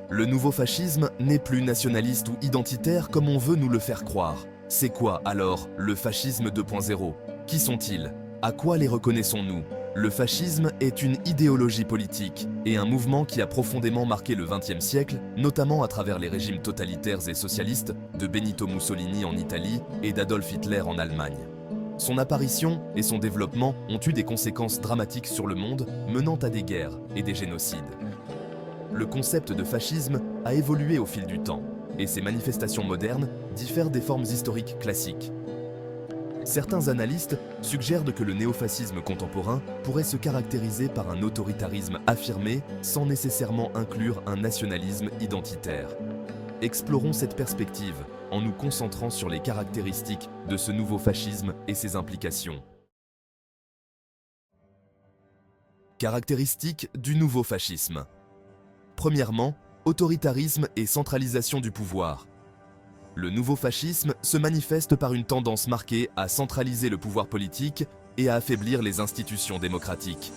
Le nouveau fascisme n'est plus nationaliste ou identitaire comme on veut nous le faire croire. C'est quoi alors le fascisme 2.0? Qui sont-ils? À quoi les reconnaissons-nous? Le fascisme est une idéologie politique et un mouvement qui a profondément marqué le XXe siècle, notamment à travers les régimes totalitaires et socialistes de Benito Mussolini en Italie et d'Adolf Hitler en Allemagne. Son apparition et son développement ont eu des conséquences dramatiques sur le monde, menant à des guerres et des génocides. Le concept de fascisme a évolué au fil du temps, et ses manifestations modernes diffèrent des formes historiques classiques. Certains analystes suggèrent que le néofascisme contemporain pourrait se caractériser par un autoritarisme affirmé sans nécessairement inclure un nationalisme identitaire. Explorons cette perspective en nous concentrant sur les caractéristiques de ce nouveau fascisme et ses implications. Caractéristiques du nouveau fascisme. Premièrement, autoritarisme et centralisation du pouvoir. Le nouveau fascisme se manifeste par une tendance marquée à centraliser le pouvoir politique et à affaiblir les institutions démocratiques.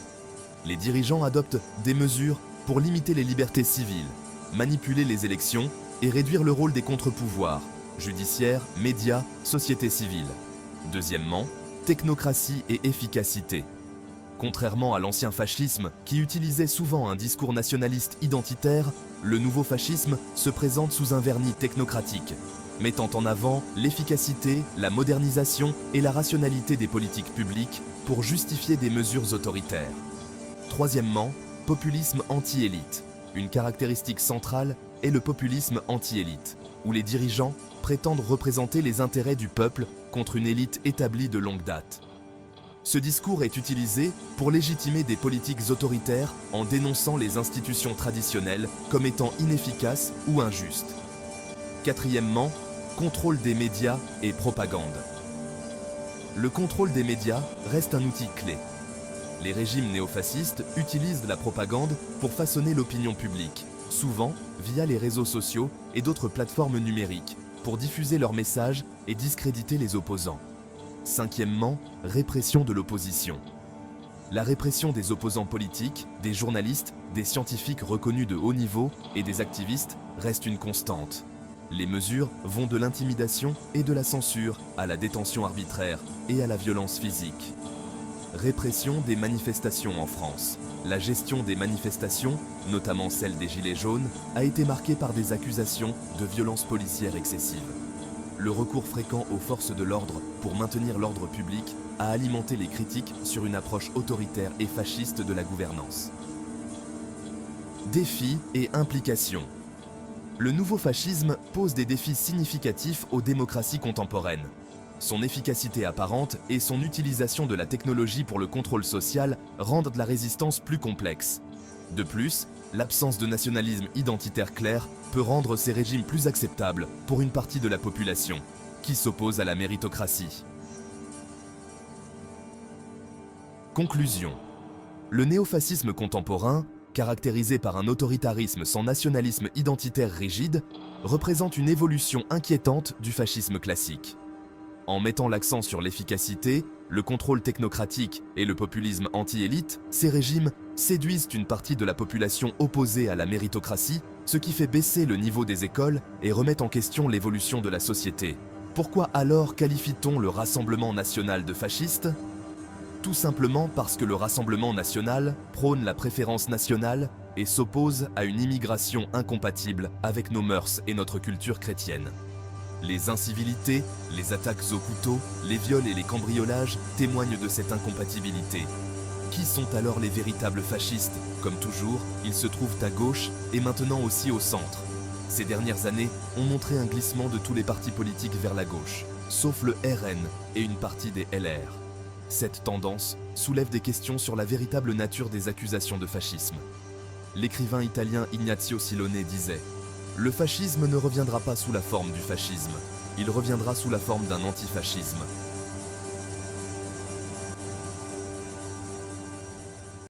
Les dirigeants adoptent des mesures pour limiter les libertés civiles, manipuler les élections et réduire le rôle des contre-pouvoirs, judiciaires, médias, société civile. Deuxièmement, technocratie et efficacité. Contrairement à l'ancien fascisme, qui utilisait souvent un discours nationaliste identitaire, le nouveau fascisme se présente sous un vernis technocratique, mettant en avant l'efficacité, la modernisation et la rationalité des politiques publiques pour justifier des mesures autoritaires. Troisièmement, populisme anti-élite. Une caractéristique centrale est le populisme anti-élite, où les dirigeants prétendent représenter les intérêts du peuple contre une élite établie de longue date. Ce discours est utilisé pour légitimer des politiques autoritaires en dénonçant les institutions traditionnelles comme étant inefficaces ou injustes. Quatrièmement, contrôle des médias et propagande. Le contrôle des médias reste un outil clé. Les régimes néofascistes utilisent la propagande pour façonner l'opinion publique, souvent via les réseaux sociaux et d'autres plateformes numériques, pour diffuser leurs messages et discréditer les opposants. Cinquièmement, répression de l'opposition. La répression des opposants politiques, des journalistes, des scientifiques reconnus de haut niveau et des activistes reste une constante. Les mesures vont de l'intimidation et de la censure à la détention arbitraire et à la violence physique. Répression des manifestations en France. La gestion des manifestations, notamment celle des Gilets jaunes, a été marquée par des accusations de violences policières excessives. Le recours fréquent aux forces de l'ordre pour maintenir l'ordre public a alimenté les critiques sur une approche autoritaire et fasciste de la gouvernance. Défis et implications. Le nouveau fascisme pose des défis significatifs aux démocraties contemporaines. Son efficacité apparente et son utilisation de la technologie pour le contrôle social rendent la résistance plus complexe. De plus, l'absence de nationalisme identitaire clair peut rendre ces régimes plus acceptables pour une partie de la population, qui s'oppose à la méritocratie. Conclusion. Le néofascisme contemporain, caractérisé par un autoritarisme sans nationalisme identitaire rigide, représente une évolution inquiétante du fascisme classique. En mettant l'accent sur l'efficacité, le contrôle technocratique et le populisme anti-élite, ces régimes séduisent une partie de la population opposée à la méritocratie, ce qui fait baisser le niveau des écoles et remet en question l'évolution de la société. Pourquoi alors qualifie-t-on le Rassemblement national de fasciste? Tout simplement parce que le Rassemblement national prône la préférence nationale et s'oppose à une immigration incompatible avec nos mœurs et notre culture chrétienne. Les incivilités, les attaques au couteau, les viols et les cambriolages témoignent de cette incompatibilité. Qui sont alors les véritables fascistes? Comme toujours, ils se trouvent à gauche et maintenant aussi au centre. Ces dernières années ont montré un glissement de tous les partis politiques vers la gauche, sauf le RN et une partie des LR. Cette tendance soulève des questions sur la véritable nature des accusations de fascisme. L'écrivain italien Ignazio Silone disait « Le fascisme ne reviendra pas sous la forme du fascisme, il reviendra sous la forme d'un antifascisme.